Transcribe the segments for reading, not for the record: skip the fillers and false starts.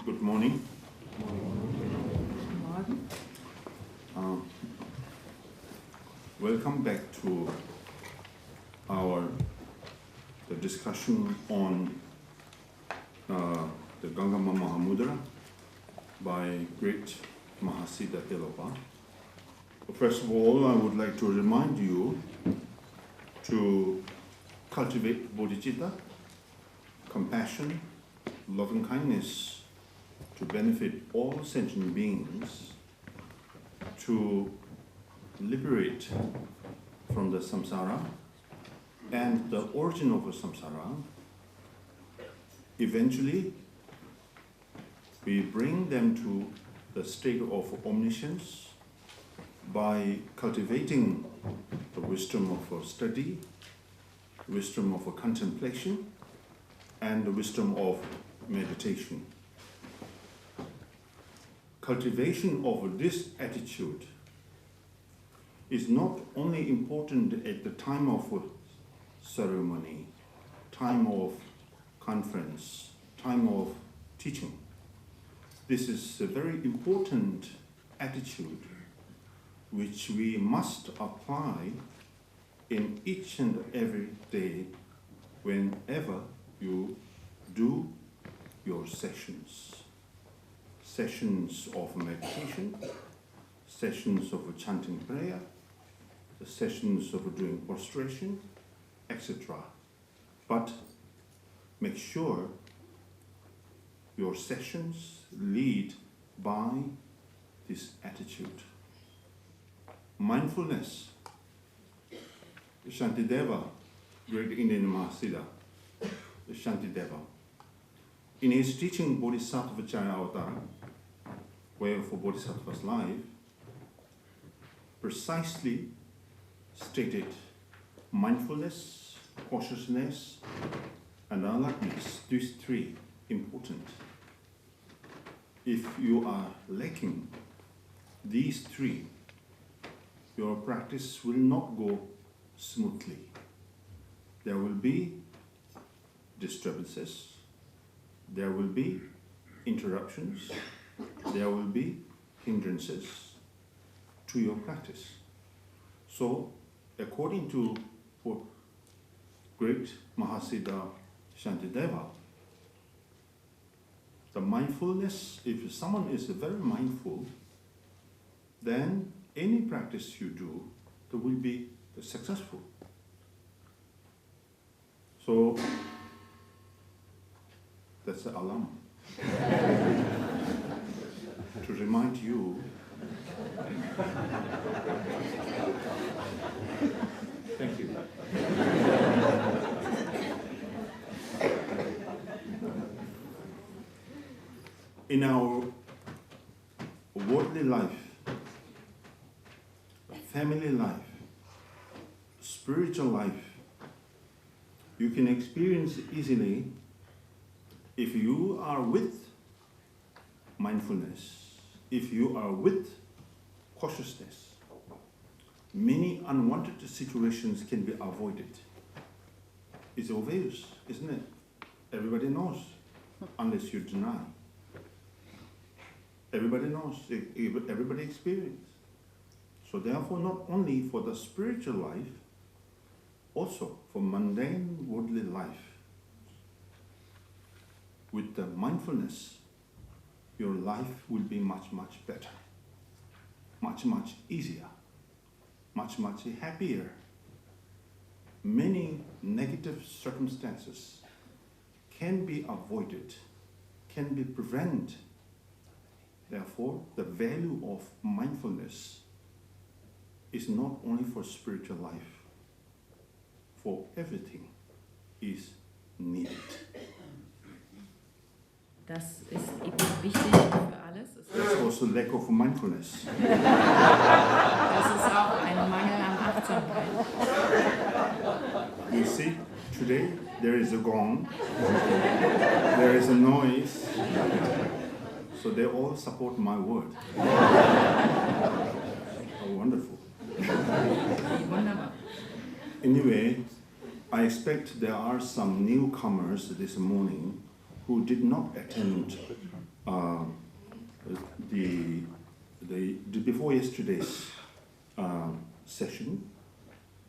Good morning. Welcome back to the discussion on the Gangama Mahamudra by great Mahasiddha Tilopa. First of all, I would like to remind you to cultivate Bodhicitta, compassion, loving kindness, to benefit all sentient beings, to liberate from the samsara and the origin of the samsara. Eventually, we bring them to the state of omniscience by cultivating the wisdom of study, wisdom of contemplation, and the wisdom of meditation. Cultivation of this attitude is not only important at the time of ceremony, time of conference, time of teaching. This is a very important attitude which we must apply in each and every day whenever you do your sessions of meditation, sessions of chanting prayer, the sessions of doing prostration, etc. But make sure your sessions lead by this attitude. Mindfulness. Shantideva, great Indian Mahasiddha, Shantideva, in his teaching Bodhisattva Avatar, Way for Bodhisattva's Life, precisely stated mindfulness, cautiousness, and alertness, these three important. If you are lacking these three, your practice will not go smoothly. There will be disturbances, there will be interruptions, there will be hindrances to your practice. So, according to great Mahasiddha Shantideva, the mindfulness, if someone is very mindful, then any practice you do, that will be successful. So, that's the alarm. To remind you, thank you. In our worldly life, family life, spiritual life, you can experience easily if you are with mindfulness, if you are with cautiousness. Many unwanted situations can be avoided. It's obvious, isn't it? Everybody knows, unless you deny. Everybody knows, everybody experiences. So therefore, not only for the spiritual life, also for mundane worldly life, with the mindfulness, your life will be much, much better, much, much easier, much, much happier. Many negative circumstances can be avoided, can be prevented. Therefore, the value of mindfulness is not only for spiritual life, for everything is needed. Das ist eben wichtig für alles. That's also lack of mindfulness. Das ist auch ein Mangel an Achtsamkeit. You see, today there is a gong, there is a noise, so they all support my word. How wonderful. Wunderbar. Anyway, I expect there are some newcomers this morning who did not attend before yesterday's session,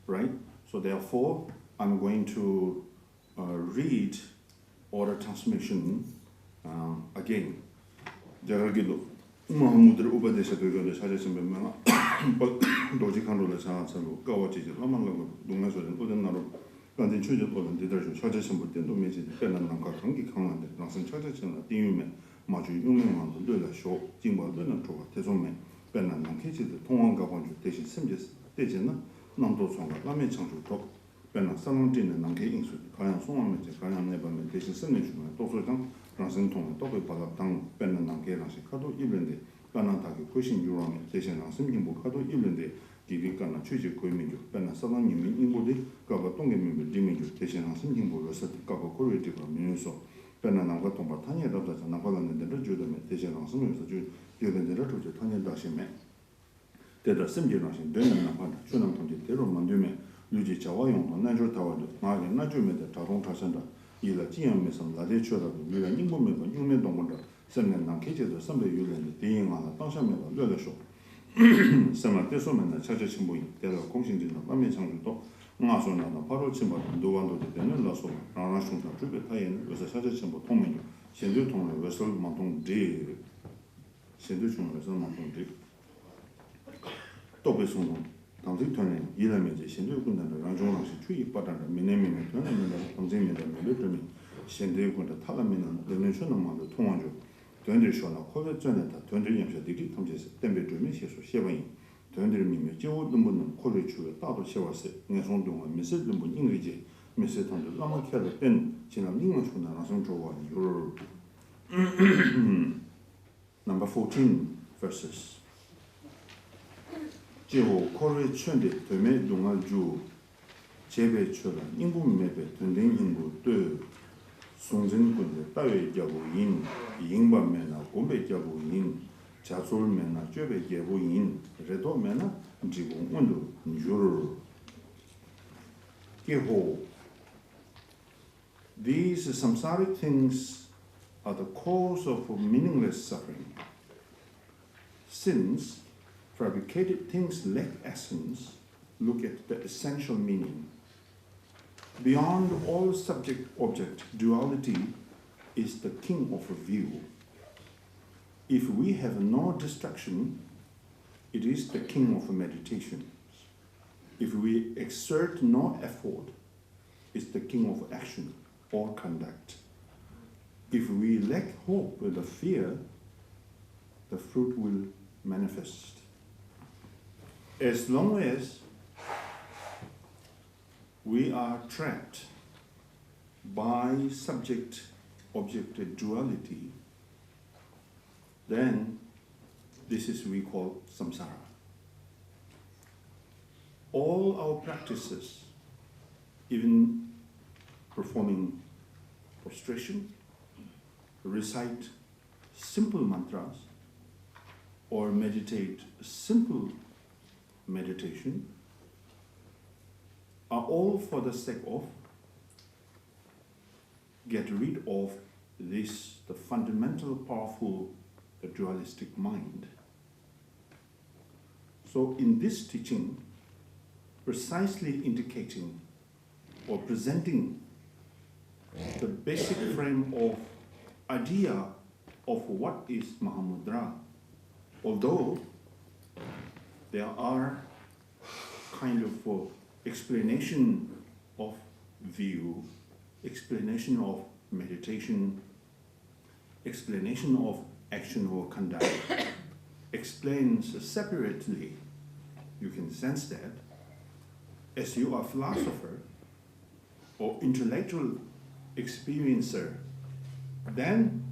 right? So therefore, I'm going to read order transmission again. Jaragido Mahamudra Ubadesha Gurgada Sajasim Bemana Dojikandola Sahasalu, Gawaji, Lamango, Dumaso, and Udanaro, London Chujat, and Didajo, Sajasim with the Domestic, Penanaka, Kangi Kanga, Nansan Chajachan, Diume, Maju Yuman, Dula Show, Jimba Lunato, Tezome, Penan, Kichi, the Tonga Conjutation, Simjes, Dejana, Nando Songa, Lame Chanju Top, Penan Salantin, and Nanke Insu, Kayan Song, Kayan Never Meditation Symmetry, Tosotan. Ransenton, Topi Palatang, Penananke, Kado, Iblende, Panataki, Pushing Uram, Station, Simple Kado, Iblende, Givicana, Chuji, Koimiju, Penasalan, Imbodi, Gabatonga, Dimiju, Station, Simple, Kabo, Corritive, Minuso, Penananga, Tombatania, Napalan, and the Judah, Station, Simple, Judah, the Retro, Tanya Dashime. Teda Simji Russian, Denapana, Chunam, Tero, Mandume, Luigi Chawayon, Nigel Tower, Margaret, Najume, the Taron Tasanda. Il a dit un message là des choses lui la nimbo me ba yume dong de semaine nan keje de sambe yulen de yin ma la当下me ba le le sho sama de so me na cha cha chimbo yin de la kongxin de na ba me chang do nga so na 바로 chimbo do wan do de ne la so ran ran shong ta zhe be ta yin yo sa cha cha chimbo tong me xian de tong le so ma tong de xian de chong le so ma tong de to be so no当时团人依然面积现在困难的让中老师注意发展的民内民内团人们的当今面的美丽之名现在困的他们呢人人说能忙的通往着团队说了或者专业的团队研究的地他们就是单位专门写出写文团队的秘密就能不能考虑出大多写完是俺从中啊没事能不能理解没事他们那么看的本现在另外说呢让从中啊有Number 14 verses 제호 코르 춘데 되메 동아주 제베 추라 인구 메베 던댕 인구 또 송전군데 따외 자부인 인반면나 공배 자부인 자솔면나 죄베 제부인 레도면나 지고 온도 주르 제호 These samsaric things are the cause of meaningless suffering. Since fabricated things lack essence, look at the essential meaning. Beyond all subject-object duality is the king of view. If we have no distraction, it is the king of meditation. If we exert no effort, it's the king of action or conduct. If we lack hope or the fear, the fruit will manifest. As long as we are trapped by subject-object duality, then this is we call samsara. All our practices, even performing prostration, recite simple mantras, or meditate simple meditation, are all for the sake of get rid of this, the fundamental, powerful, the dualistic mind. So in this teaching, precisely indicating or presenting the basic frame of idea of what is Mahamudra, although there are kind of explanation of view, explanation of meditation, explanation of action or conduct, explains separately. You can sense that as you are a philosopher or intellectual experiencer, then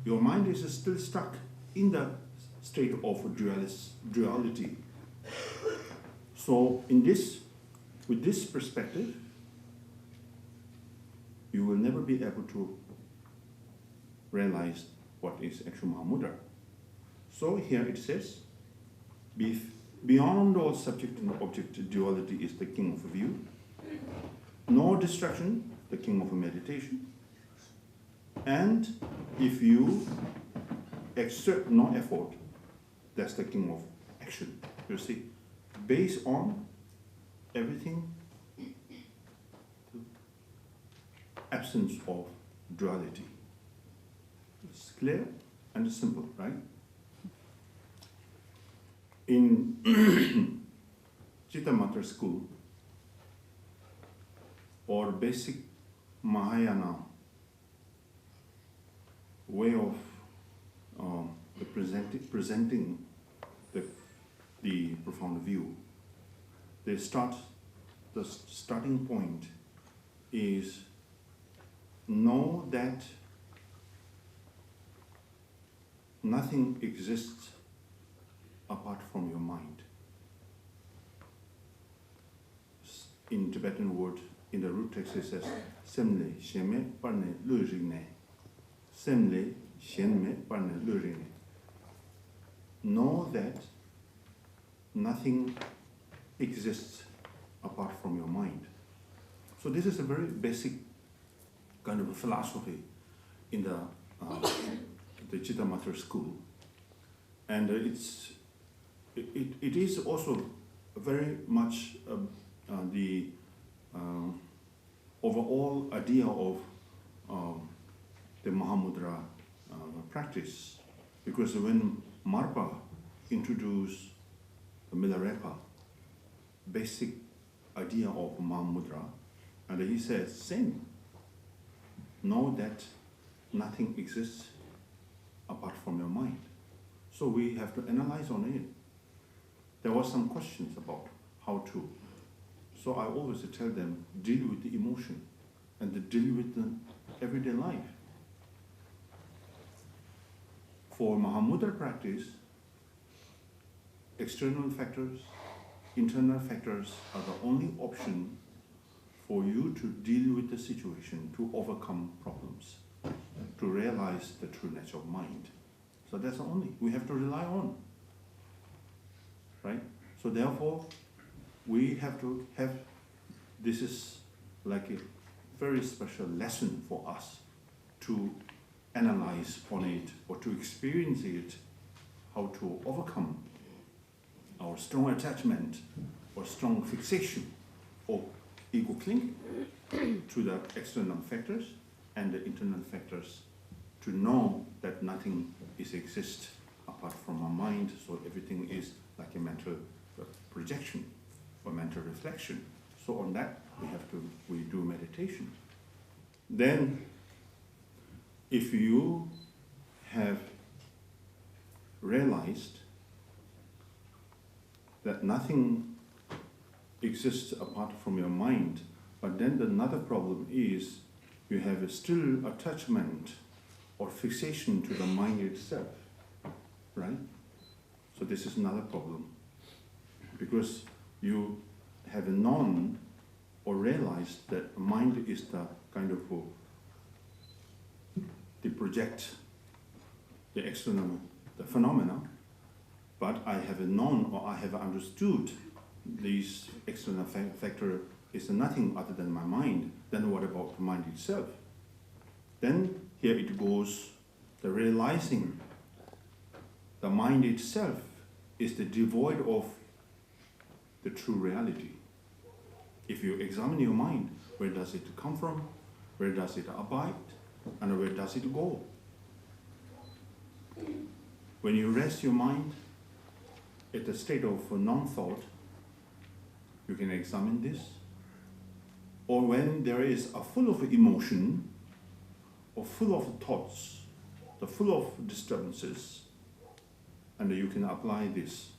your mind is still stuck in the state of duality. So with this perspective, you will never be able to realize what is actual Mahamudra. So here it says, beyond all subject and object duality is the king of view. No distraction, the king of meditation. And if you exert no effort, that's the king of action. You see, based on everything, the absence of duality. It's clear and simple, right? In Cittamatta school, or basic Mahayana way of presenting the profound view, the starting point is know that nothing exists apart from your mind. In Tibetan word, in the root text it says, Semle Sheme Parne Lurine. Semle Sheme Parne Lurine. Know that nothing exists apart from your mind. So this is a very basic kind of a philosophy in the Cittamatta school. And it is also very much the overall idea of the Mahamudra practice. Because when Marpa introduced the Milarepa, basic idea of Mahamudra, and he says, same, know that nothing exists apart from your mind. So we have to analyze on it. There were some questions about how to. So I always tell them, deal with the emotion and deal with the everyday life. For Mahamudra practice, external factors, internal factors are the only option for you to deal with the situation, to overcome problems, to realize the true nature of mind. So that's the only we have to rely on, right? So therefore, we have to have, this is like a very special lesson for us to analyze on it or to experience it, how to overcome our strong attachment or strong fixation or ego clinging to the external factors and the internal factors, to know that nothing exists apart from our mind, so everything is like a mental projection or mental reflection. So on that we do meditation. Then if you have realized that nothing exists apart from your mind, but then another problem is you have a still attachment or fixation to the mind itself, right? So this is another problem, because you have known or realized that mind is the kind of they project the external, the phenomena, but I have known or I have understood these external factor is nothing other than my mind. Then what about the mind itself? Then here it goes, the realizing the mind itself is the devoid of the true reality. If you examine your mind, where does it come from? Where does it abide? And where does it go? When you rest your mind at the state of non-thought, you can examine this. Or when there is a full of emotion, or full of thoughts, or full of disturbances, and you can apply this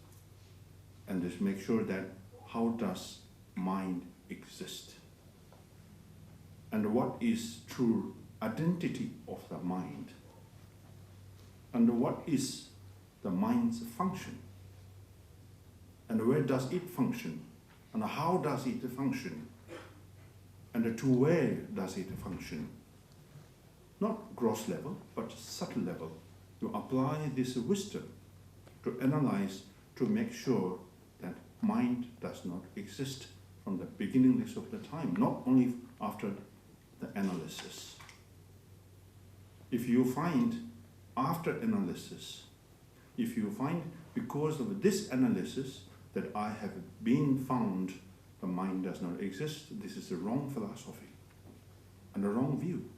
and just make sure that how does mind exist? And what is true identity of the mind? And what is the mind's function? And where does it function? And how does it function? And to where does it function? Not gross level, but subtle level. You apply this wisdom to analyze, to make sure that mind does not exist from the beginningless of the time, not only after the analysis. If you find after analysis, if you find because of this analysis that I have been found the mind does not exist, this is a wrong philosophy and a wrong view.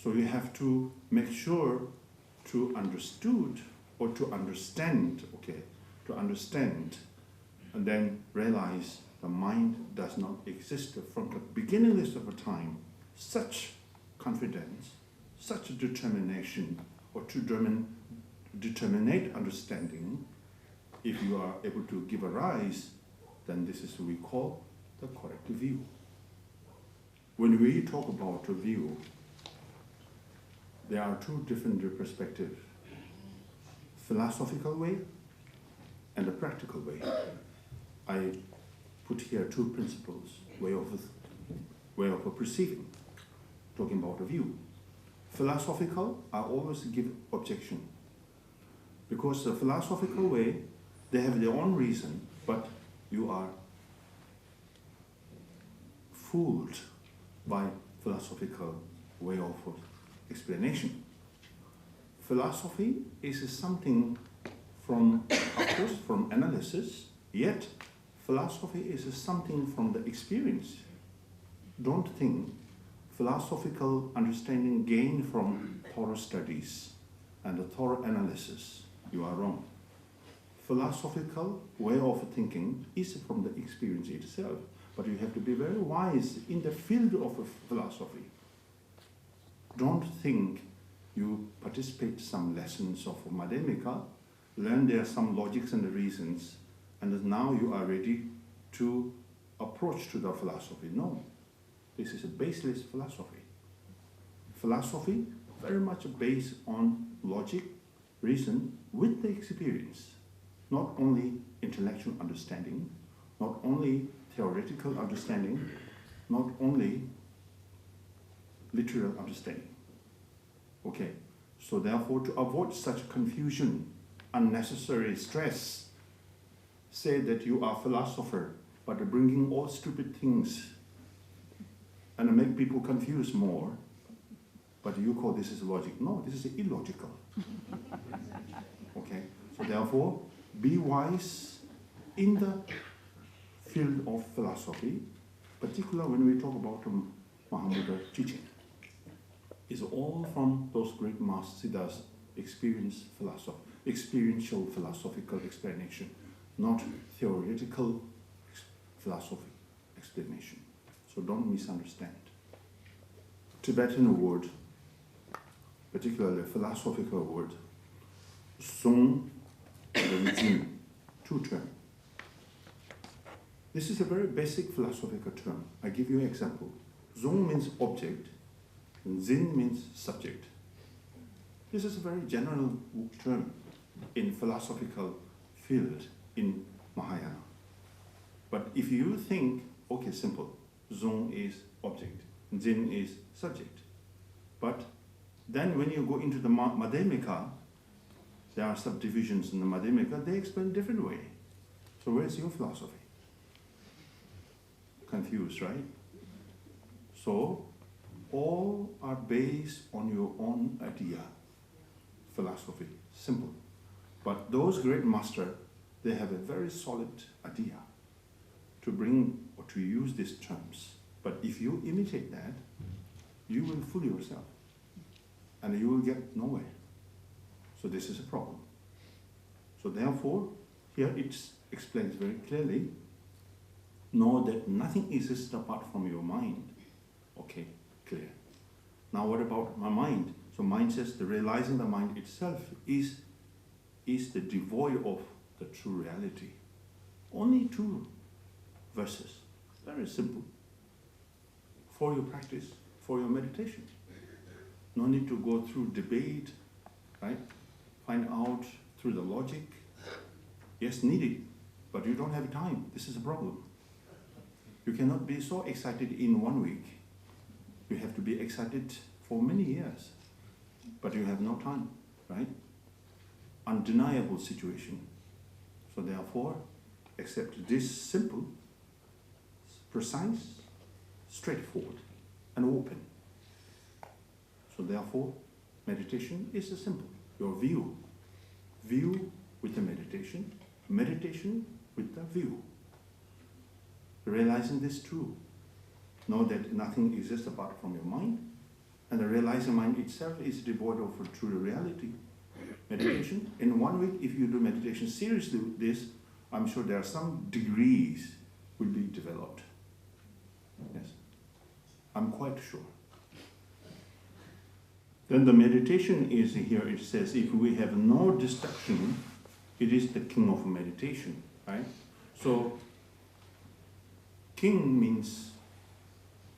So you have to make sure to understood or to understand, and then realize the mind does not exist from the beginningless of a time. Such confidence, such determination, or to determinate understanding, if you are able to give a rise, then this is what we call the correct view. When we talk about a view, there are two different perspectives, philosophical way and a practical way. I put here two principles, way of perceiving, talking about a view. Philosophical, I always give objection, because the philosophical way, they have their own reason, but you are fooled by philosophical way of explanation. Philosophy is something from, of course, from analysis, yet philosophy is something from the experience. Don't think philosophical understanding gained from thorough studies and a thorough analysis. You are wrong. Philosophical way of thinking is from the experience itself, but you have to be very wise in the field of philosophy. Don't think you participate some lessons of Madhyamika, learn there some logics and reasons, and now you are ready to approach to the philosophy. No, this is a baseless philosophy. Philosophy very much based on logic, reason with the experience. Not only intellectual understanding, not only theoretical understanding, not only literal understanding. Okay, so therefore to avoid such confusion, unnecessary stress, say that you are a philosopher, but bringing all stupid things and make people confuse more, but you call this is logic. No, this is illogical. Okay, so therefore, be wise in the field of philosophy, particularly when we talk about Mahamudra teaching. It's all from those great masters, Siddha's experiential philosophical explanation, not theoretical philosophy explanation. So don't misunderstand. Tibetan word, particularly philosophical word, Song and Jin, two terms. This is a very basic philosophical term. I give you an example. Zong means object, and Zin means subject. This is a very general term in philosophical field in Mahayana. But if you think, okay, simple, Zong is object, Zin is subject. But then when you go into the Madhyamika, there are subdivisions in the Madhyamika, they explain different way. So where's your philosophy? Confused, right? So all are based on your own idea, philosophy, simple. But those great masters, they have a very solid idea to bring or to use these terms. But if you imitate that, you will fool yourself and you will get nowhere. So this is a problem. So therefore, here it explains very clearly, know that nothing exists apart from your mind. Okay, clear. Now what about my mind? So mind says the realizing the mind itself is the devoid of the true reality. Only two verses, very simple. For your practice, for your meditation. No need to go through debate, right? Find out through the logic. Yes, needed, but you don't have time. This is a problem. You cannot be so excited in 1 week. You have to be excited for many years, but you have no time, right? Undeniable situation. So therefore, accept this simple, precise, straightforward, and open. So therefore, meditation is simple. your view. View with the meditation, meditation with the view. Realizing this true. Know that nothing exists apart from your mind, and the realizing mind itself is devoid of true reality. Meditation, in 1 week, if you do meditation seriously with this, I'm sure there are some degrees will be developed. Yes, I'm quite sure. Then the meditation is here, it says, if we have no distraction, it is the king of meditation, right? So, king means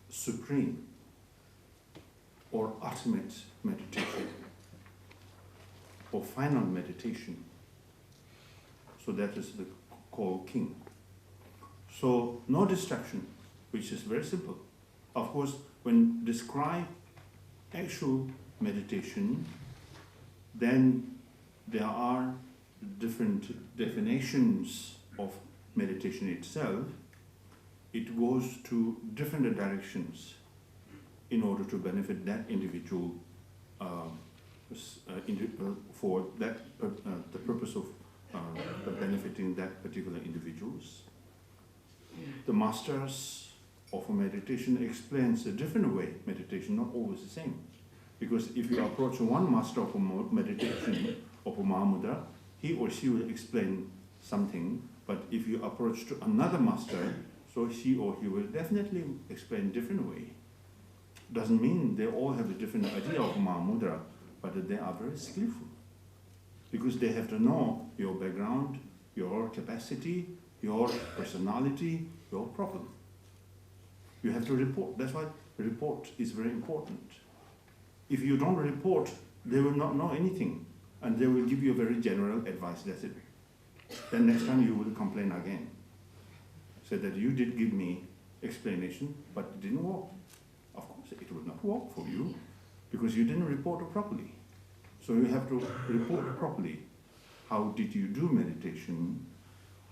supreme or ultimate meditation or final meditation. So that is the called king. So no distraction, which is very simple. Of course, when describe actual meditation, then there are different definitions of meditation itself. It goes to different directions in order to benefit that individual for that the purpose of benefiting that particular individuals. The masters of meditation explains a different way meditation, not always the same. Because if you approach one master of meditation of a Mahamudra, he or she will explain something, but if you approach to another master, so she or he will definitely explain different way. Doesn't mean they all have a different idea of Mahamudra, but they are very skillful. Because they have to know your background, your capacity, your personality, your problem. You have to report. That's why report is very important. If you don't report, they will not know anything, and they will give you a very general advice, that's it. Then next time you will complain again. Say that you did give me explanation, but it didn't work. Of course, it will not work for you, because you didn't report it properly. So you have to report properly. How did you do meditation?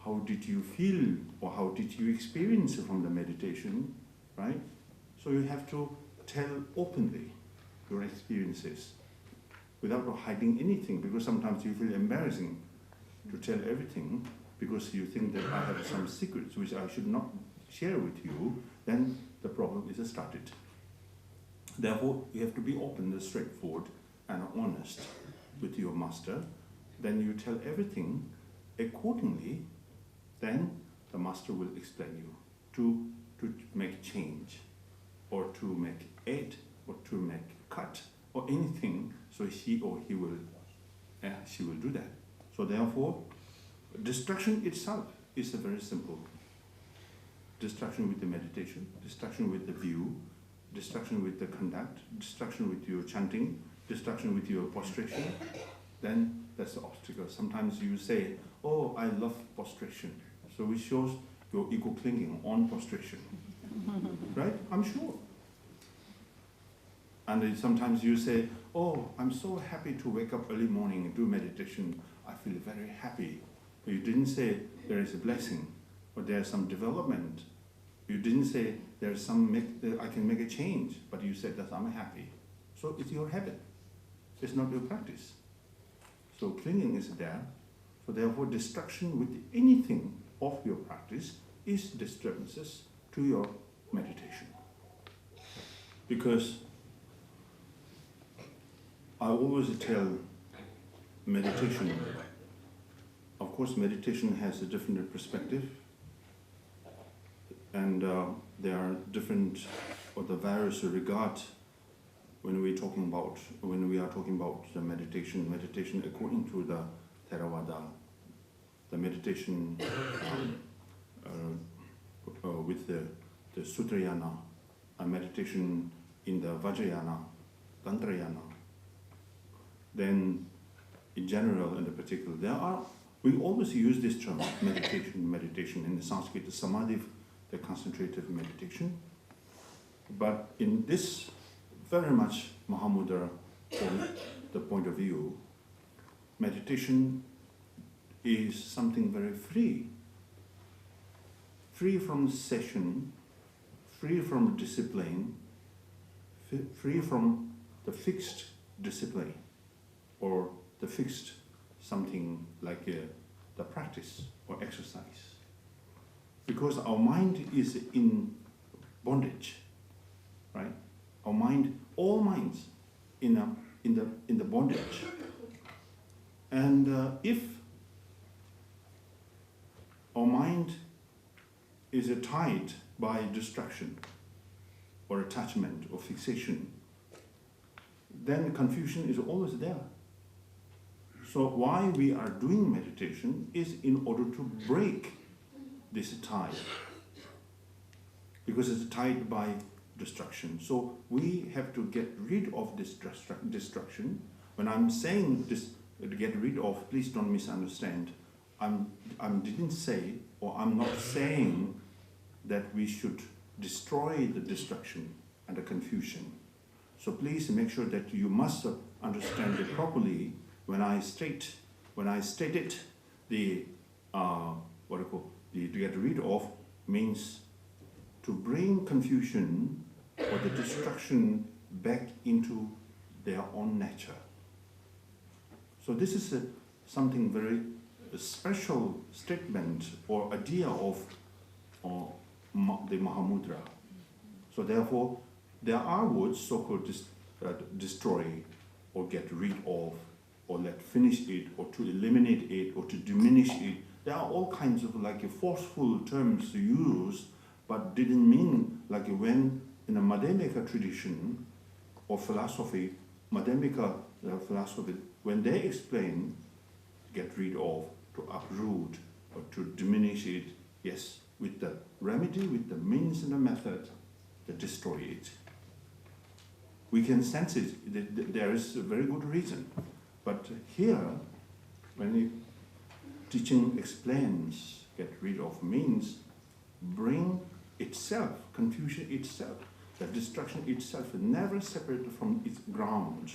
How did you feel, or how did you experience from the meditation, right? So you have to tell openly your experiences without hiding anything, because sometimes you feel embarrassing to tell everything because you think that I have some secrets which I should not share with you, then the problem is started. Therefore, you have to be open and straightforward and honest with your master. Then you tell everything accordingly, then the master will explain you to make change, or to make aid, or to make cut, or anything, so she or he will, she will do that. So therefore, distraction itself is a very simple. Distraction with the meditation, distraction with the view, distraction with the conduct, distraction with your chanting, distraction with your prostration, then that's the obstacle. Sometimes you say, oh, I love prostration. So it shows your ego clinging on prostration. Right? I'm sure. And then sometimes you say, oh, I'm so happy to wake up early morning and do meditation. I feel very happy. But you didn't say there is a blessing, or there's some development. You didn't say there's some I can make a change, but you said that I'm happy. So it's your habit. It's not your practice. So clinging is there. So therefore, distraction with anything of your practice is disturbances to your meditation. Because I always tell meditation, of course meditation has a different perspective, and there are different, or the various regard when we are talking about the meditation according to the Theravada, the meditation with the Sutrayana, a meditation in the Vajrayana, Tantrayana. Then in general and in particular, we always use this term, meditation in the Sanskrit, the samadhi, the concentrative meditation. But in this very much Mahamudra, from the point of view, meditation is something very free. Free from session, free from discipline, free from the fixed discipline or the fixed something like the practice or exercise. Because our mind is in bondage, right? Our mind, all minds, in the bondage. And if our mind is tied by distraction or attachment or fixation, then confusion is always there. So why we are doing meditation is in order to break this tie, because it's tied by distraction. So we have to get rid of this distraction. When I'm saying this, get rid of, please don't misunderstand. I didn't say, or I'm not saying that we should destroy the distraction and the confusion. So please make sure that you must understand it properly. When I stated the to get rid of means to bring confusion or the distraction back into their own nature. So this is something very special statement or idea of the Mahamudra. So therefore, there are words so-called destroy or get rid of or let finish it or to eliminate it or to diminish it. There are all kinds of forceful terms to use, but didn't mean when in a Madhyamika tradition or philosophy, Madhyamika philosophy, when they explain get rid of, to uproot or to diminish it, yes, with the remedy, with the means and the method, to destroy it. We can sense it, there is a very good reason. But here, when the teaching explains get rid of means bring itself, confusion itself, the distraction itself, never separated from its ground.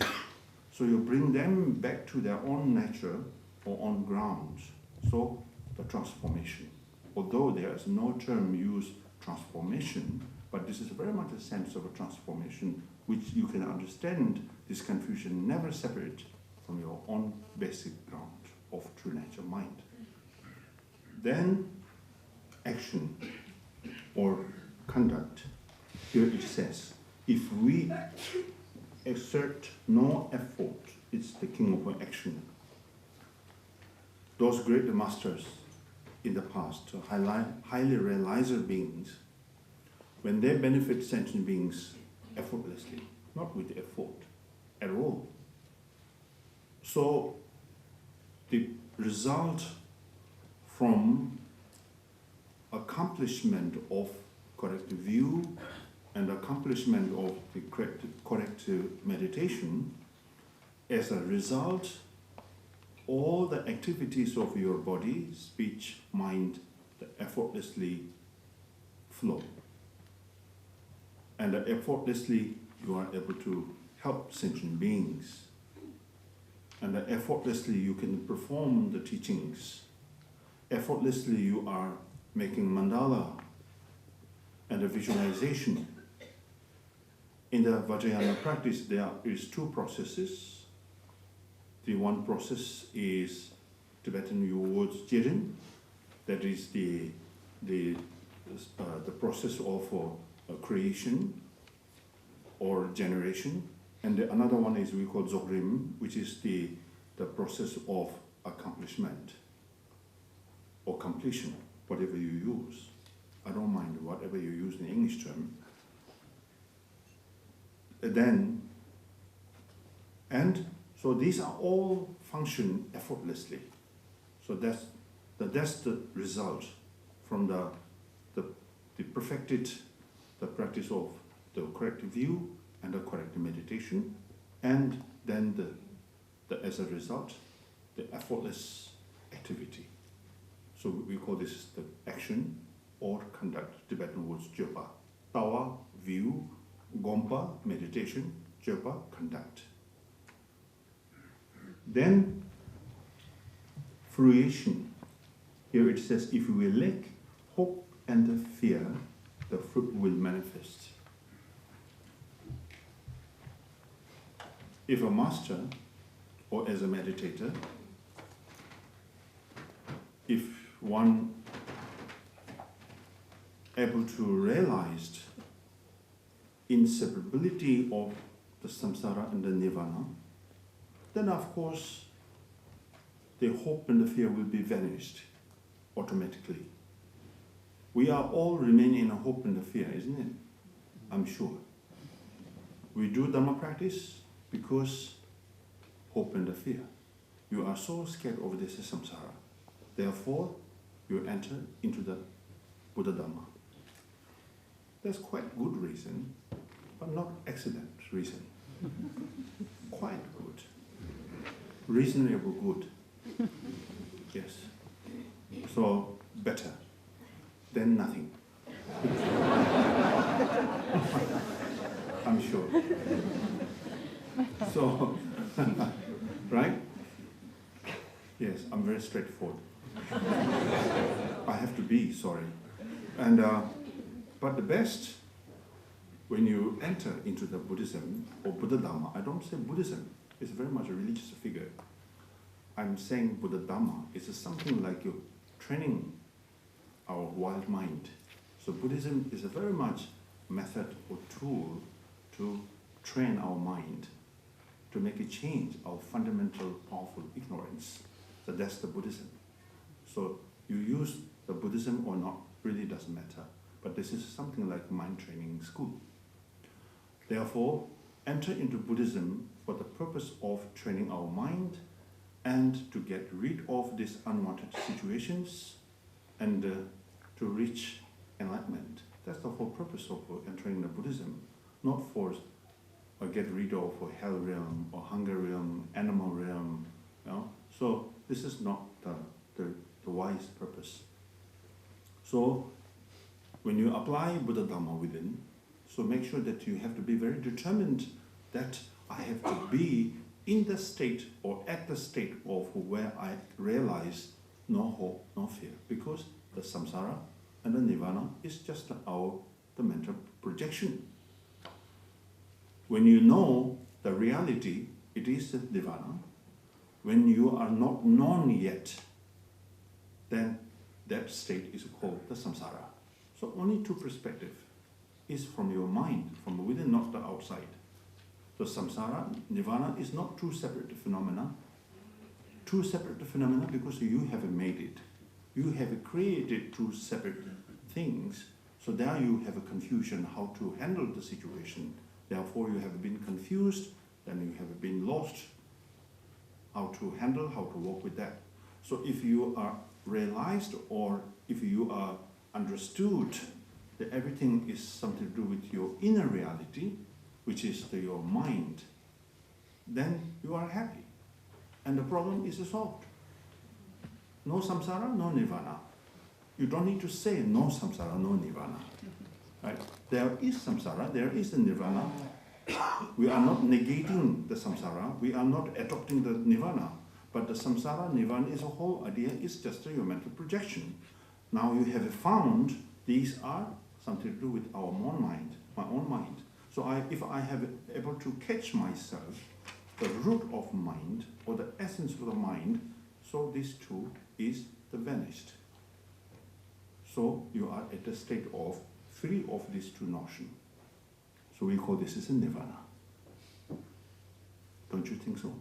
So you bring them back to their own nature or on ground. So the transformation. Although there is no term used transformation, but this is very much a sense of a transformation which you can understand this confusion never separate from your own basic ground of true nature mind. Then action or conduct. Here it says, if we exert no effort, it's the king of action. Those great masters in the past, highly realizer beings, when they benefit sentient beings effortlessly, not with effort at all. So the result from accomplishment of correct view and accomplishment of the correct meditation, as a result, all the activities of your body, speech, mind, effortlessly flow. And effortlessly you are able to help sentient beings. And effortlessly you can perform the teachings. Effortlessly you are making mandala and a visualization. In the Vajrayana practice there is two processes. The one process is Tibetan words jirin, that is the process of creation or generation, and another one is we call Dzogrim, which is the process of accomplishment or completion, whatever you use. I don't mind whatever you use in the English term. So these are all function effortlessly. So that's the result from the perfected the practice of the correct view and the correct meditation, and then as a result the effortless activity. So we call this the action or conduct. Tibetan words Jopa. Tawa, view, Gompa, meditation, Jopa, conduct. Then fruition. Here it says, if we lack hope and the fear, the fruit will manifest. If a master or as a meditator, if one able to realize inseparability of the samsara and the nirvana, then of course the hope and the fear will be vanished automatically. We are all remain in a hope and a fear, isn't it? I'm sure. We do Dharma practice because hope and the fear. You are so scared of this samsara. Therefore, you enter into the Buddha Dharma. That's quite good reason, but not excellent reason. Quite good. Reasonable good. Yes. So, better than nothing. I'm sure. So, right? Yes, I'm very straightforward. I have to be, sorry. And but the best, when you enter into the Buddhism or Buddha Dharma, I don't say Buddhism, it's very much a religious figure. I'm saying Buddha Dharma is something like you're training our wild mind. So Buddhism is a very much method or tool to train our mind, to make a change our fundamental powerful ignorance. So that's the Buddhism. So you use the Buddhism or not really doesn't matter. But this is something like mind training school. Therefore, enter into Buddhism for the purpose of training our mind and to get rid of these unwanted situations and to reach enlightenment. That's the whole purpose of entering the Buddhism, not for get rid of hell realm or hunger realm, animal realm. You know? So this is not the wise purpose. So when you apply Buddha Dharma within, so make sure that you have to be very determined that I have to be in the state or at the state of where I realize no hope, no fear, because the samsara and the nirvana is just the mental projection. When you know the reality, it is the nirvana. When you are not known yet, then that state is called the samsara. So only two perspectives is from your mind, from within, not the outside. So samsara, nirvana is not two separate phenomena. Two separate phenomena because you have made it. You have created two separate things. So there you have a confusion how to handle the situation. Therefore you have been confused, then you have been lost how to handle, how to work with that. So if you are realized or if you are understood that everything is something to do with your inner reality, which is your mind, then you are happy. And the problem is solved. No samsara, no nirvana. You don't need to say no samsara, no nirvana. Right? There is samsara, there is the nirvana. We are not negating the samsara, we are not adopting the nirvana. But the samsara, nirvana is a whole idea, is just your mental projection. Now you have found these are something to do with our own mind, my own mind. So if I have able to catch myself, the root of mind or the essence of the mind, so this too is the vanished. So you are at a state of free of these two notions. So we call this as a nirvana. Don't you think so?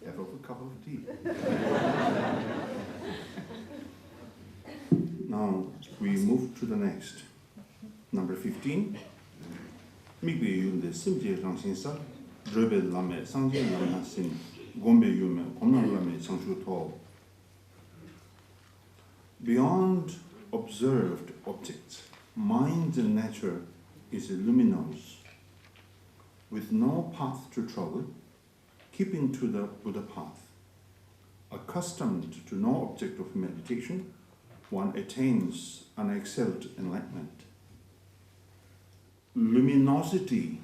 Have a cup of tea. Now we move to the next. Number 15. Migbe yunde simje rangsinsa, drebe lame sangye nyenpa sin, gombe yume komnan lame sangshu to. Beyond observed objects, mind and nature is luminous, with no path to travel, keeping to the BuddhaPath. Accustomed to no object of meditation, one attains unexcelled enlightenment. Luminosity.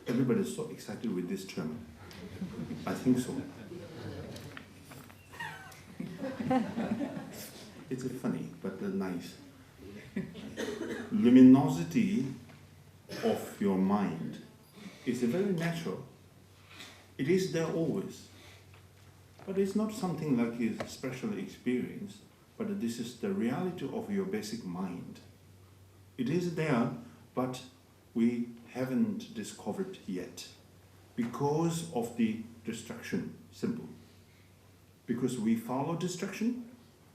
Everybody is so excited with this term. I think so. It's funny, but nice. Luminosity of your mind is very natural. It is there always. But it's not something like a special experience, but this is the reality of your basic mind. It is there, but we haven't discovered yet because of the distraction, simple. Because we follow distraction,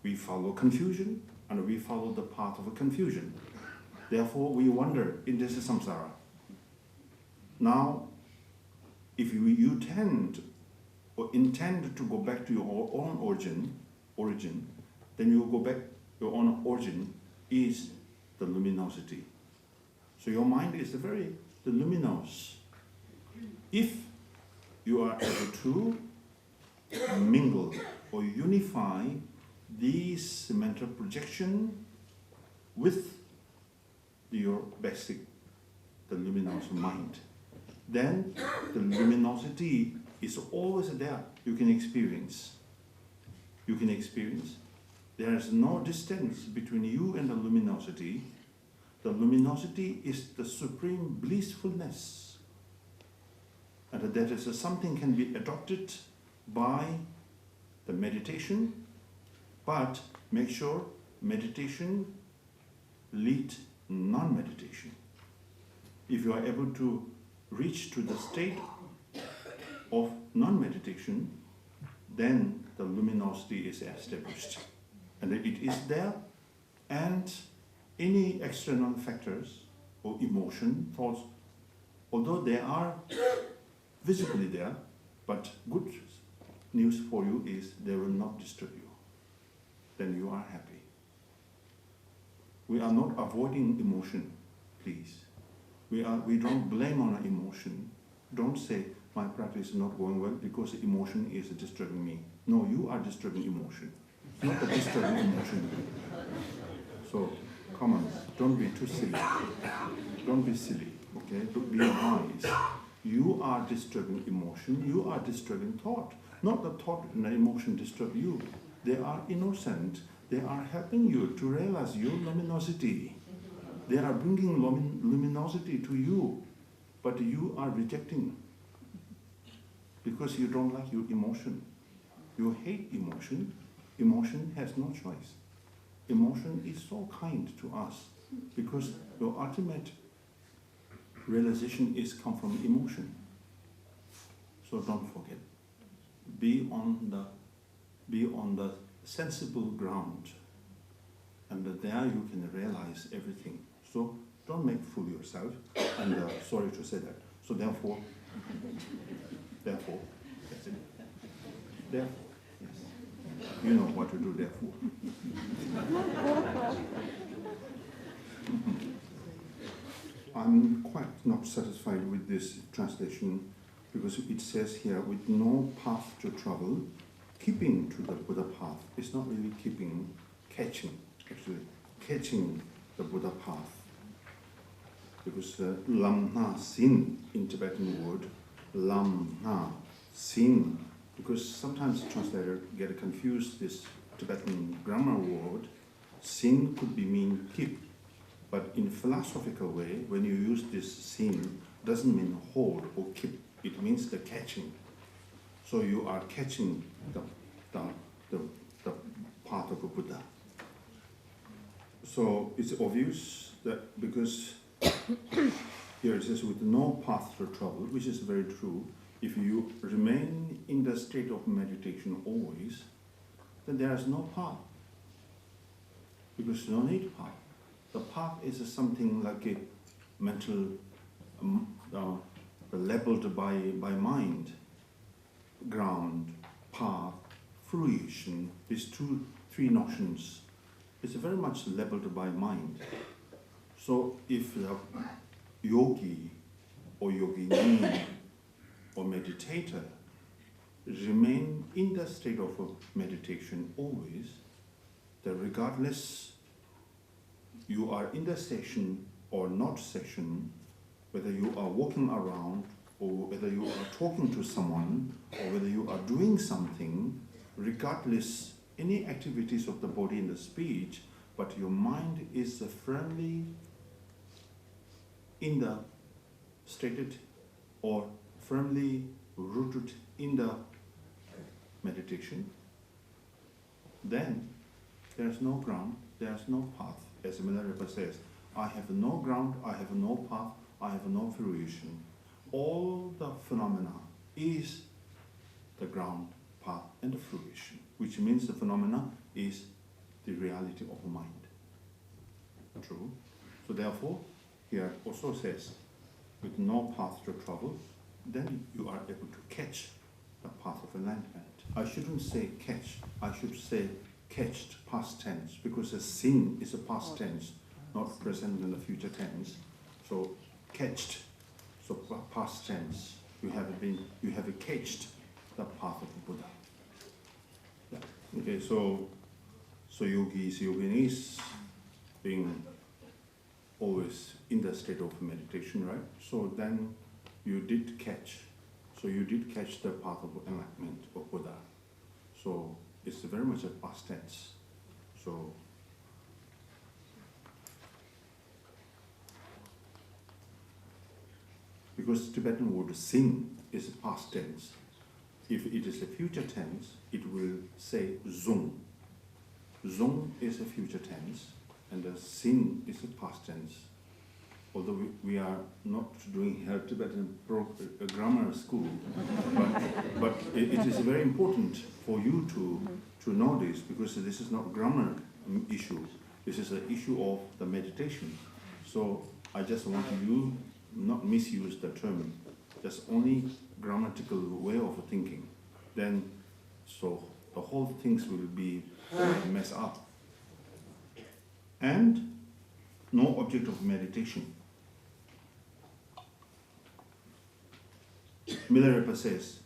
we follow confusion, and we follow the path of confusion. Therefore, we wander in this samsara. Now, if you tend or intend to go back to your own origin, then you go back, your own origin is the luminosity. So your mind is the luminous. If you are able to mingle or unify these mental projection with your basic, the luminous mind, then the luminosity is always there. You can experience. There is no distance between you and the luminosity. The luminosity is the supreme blissfulness. And that is something can be adopted by the meditation, but make sure meditation lead non-meditation. If you are able to reach to the state of non-meditation, then the luminosity is established. And it is there, and any external factors or emotion, thoughts, although they are visibly there, but good news for you is they will not disturb you. Then you are happy. We are not avoiding emotion, please. We don't blame on an emotion. Don't say, my practice is not going well because emotion is disturbing me. No, you are disturbing emotion, not the disturbing emotion. So, come on, don't be too silly. Don't be silly, okay? Don't be wise. You are disturbing emotion, you are disturbing thought. Not the thought and the emotion disturb you. They are innocent. They are helping you to realize your luminosity. They are bringing luminosity to you, but you are rejecting because you don't like your emotion. You hate emotion. Emotion has no choice. Emotion is so kind to us because your ultimate realization is come from emotion. So don't forget. Be on the sensible ground, and there you can realize everything. So don't make fool yourself. And sorry to say that. So therefore, that's it. Therefore, yes. You know what to do. Therefore. I'm quite not satisfied with this translation because it says here, with no path to travel, keeping to the Buddha path. It's not really keeping, catching, actually. Catching the Buddha path. Because lam na sin in Tibetan word, lam na sin, because sometimes translators get confused this Tibetan grammar word. Sin could be mean keep, but in philosophical way, when you use this sin, doesn't mean hold or keep. It means the catching. So you are catching the path of a Buddha. So it's obvious that because here it says with no path to travel, which is very true. If you remain in the state of meditation always, then there is no path. Because no need path. The path is something like a mental, labeled by mind, ground, path, fruition. These three notions. It's very much labeled by mind. So if the yogi or yogini or meditator remain in the state of meditation always, that regardless you are in the session or not session, whether you are walking around or whether you are talking to someone or whether you are doing something, regardless any activities of the body and the speech, but your mind is firmly in the stated or firmly rooted in the meditation, then there's no ground, there's no path. As Milarepa says, I have no ground, I have no path, I have no fruition. All the phenomena is the ground, path, and the fruition, which means the phenomena is the reality of mind. True? So therefore, here also says, with no path to travel, then you are able to catch the path of enlightenment. I shouldn't say catch, I should say catched, past tense, because a sin is a past tense, not present and the future tense. So catched, so past tense, you have catched the path of the Buddha. Yeah. Okay, so yogis, yoginis, being always in the state of meditation, right? So then you did catch. So you did catch the path of enlightenment of Buddha. So it's very much a past tense. So because Tibetan word sing is a past tense. If it is a future tense, it will say zung. Zung is a future tense, and the sing is a past tense. Although we are not doing here Tibetan grammar school, but it is very important for you to know this, because this is not grammar issue. This is an issue of the meditation. So I just want you not misuse the term. That's only grammatical way of thinking. Then, so the whole things will be messed up. And no object of meditation. Milarepa says,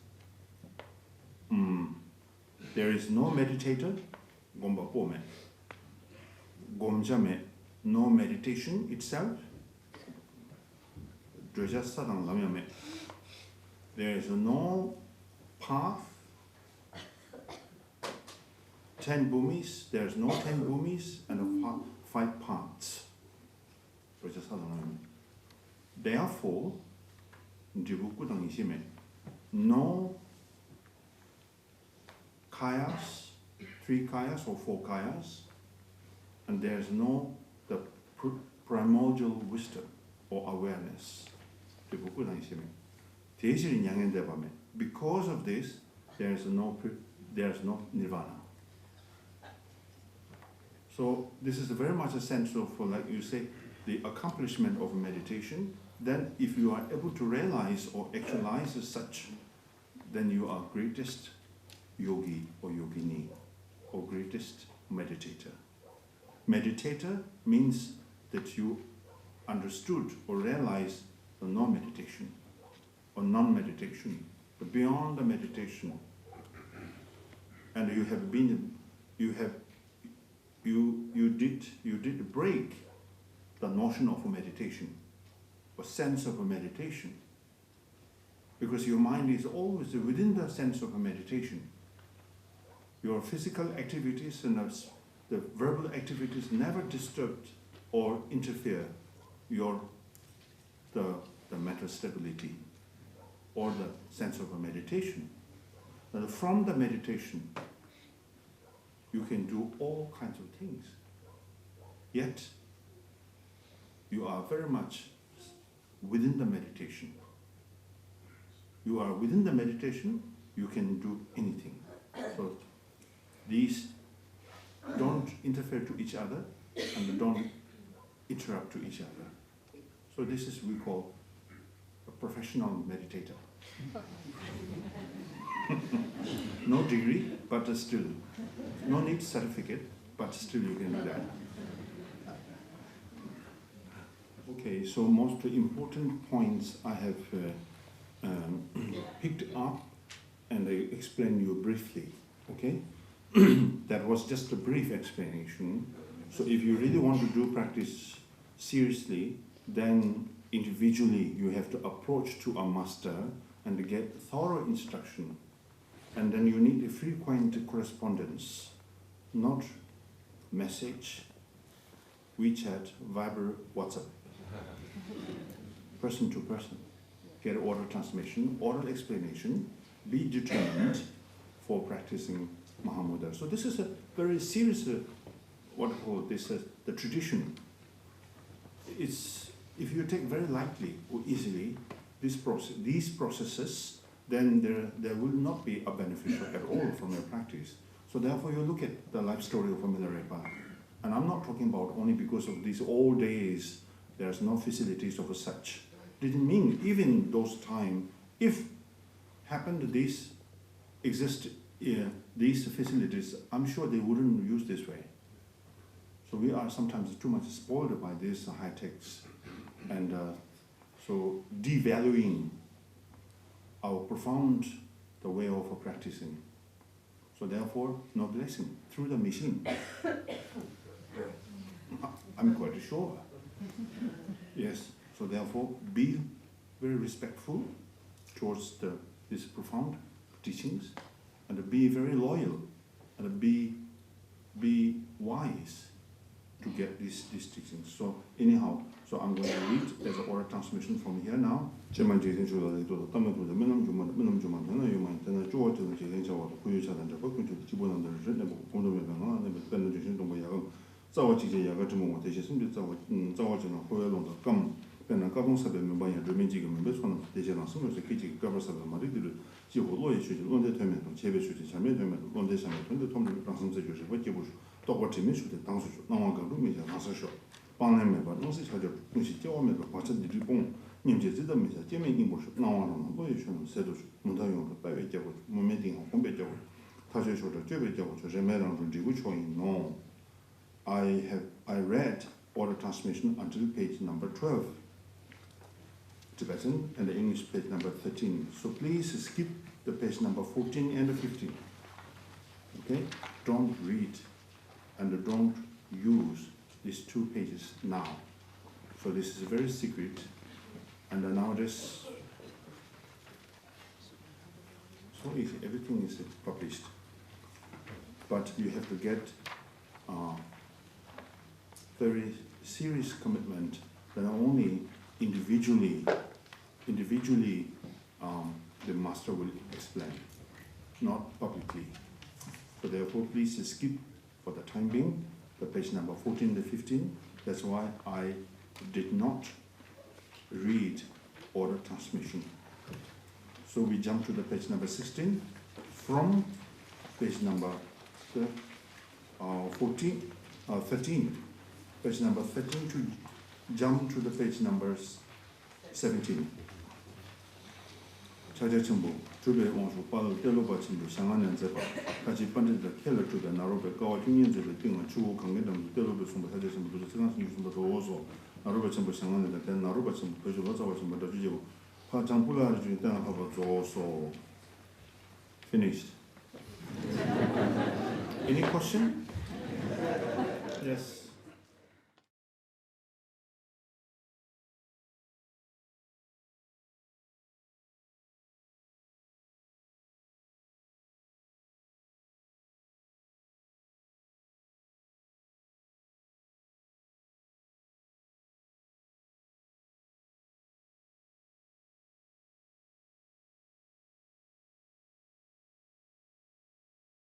there is no meditator, gomba pome. Gomjame, no meditation itself. Dreja sadang lamyame. There is no path, 10 bhumis, there is no 10 bhumis and 5 paths. Dreja sadang lamyame. Therefore, no kayas, 3 kayas or 4 kayas, and there is no the primordial wisdom or awareness. Because of this, there is no nirvana. So this is very much a sense of, like you say, the accomplishment of meditation. Then if you are able to realize or actualize as such, then you are greatest yogi or yogini, or greatest meditator. Meditator means that you understood or realized the non-meditation or non-meditation, but beyond the meditation. And you did break the notion of a meditation, or sense of a meditation, because your mind is always within the sense of a meditation. Your physical activities and the verbal activities never disturbed or interfere the mental stability or the sense of a meditation. And from the meditation, you can do all kinds of things. Yet, you are very much within the meditation. You are within the meditation, you can do anything. So these don't interfere to each other and don't interrupt to each other. So this is we call a professional meditator. No degree, but still. No need certificate, but still you can do that. Okay, so most important points I have picked up and I explain you briefly, okay? That was just a brief explanation. So if you really want to do practice seriously, then individually you have to approach to a master and get thorough instruction. And then you need a frequent correspondence, not message, WeChat, Viber, WhatsApp. Person to person. get oral transmission, oral explanation, be determined for practicing Mahamudra. So this is a very serious, what I call this, the tradition. It's, if you take very lightly or easily these processes, then there will not be a beneficial at all from your practice. So therefore you look at the life story of a Milarepa. And I'm not talking about only because of these old days, there's no facilities of such. Didn't mean even those time, if happened these exist, these facilities, I'm sure they wouldn't use this way. So we are sometimes too much spoiled by these high techs, and so devaluing our profound the way of practicing. So therefore, no blessing through the machine. I'm quite sure. Yes. So therefore, be very respectful towards these profound teachings, and be very loyal, and be wise to get these teachings. So anyhow, so I'm going to read. There's an oral transmission from here now. I read order transmission until page number 12, Tibetan, and the English page number 13. So please skip the page number 14 and 15. Okay? Don't read and don't use these 2 pages now. So this is very secret, and nowadays, so easy, everything is published. But you have to get very serious commitment that only individually the master will explain, not publicly. So therefore, please skip for the time being the page number 14 and 15. That's why I did not read order transmission. So we jump to the page number 16. From page number 13, page number 13 to jump to the page numbers 17. Chaja Chimbo, Trube Wanshu, Palo, Tilopa Chimbo, Sangye Nyenpa, Kachi Pandit, the Keller to the Narobe, Kawa Kinyan to the King of Chu, Kangedam, Tilopa Sumba, Chaja Chimbo, the Silas Chimbo, also, Narobe Chimbo, Sangye, then Narobe Chimbo, Peshuasa, Chimbo, the Jijo, Pachampula, then have also finished. Any question? Yes.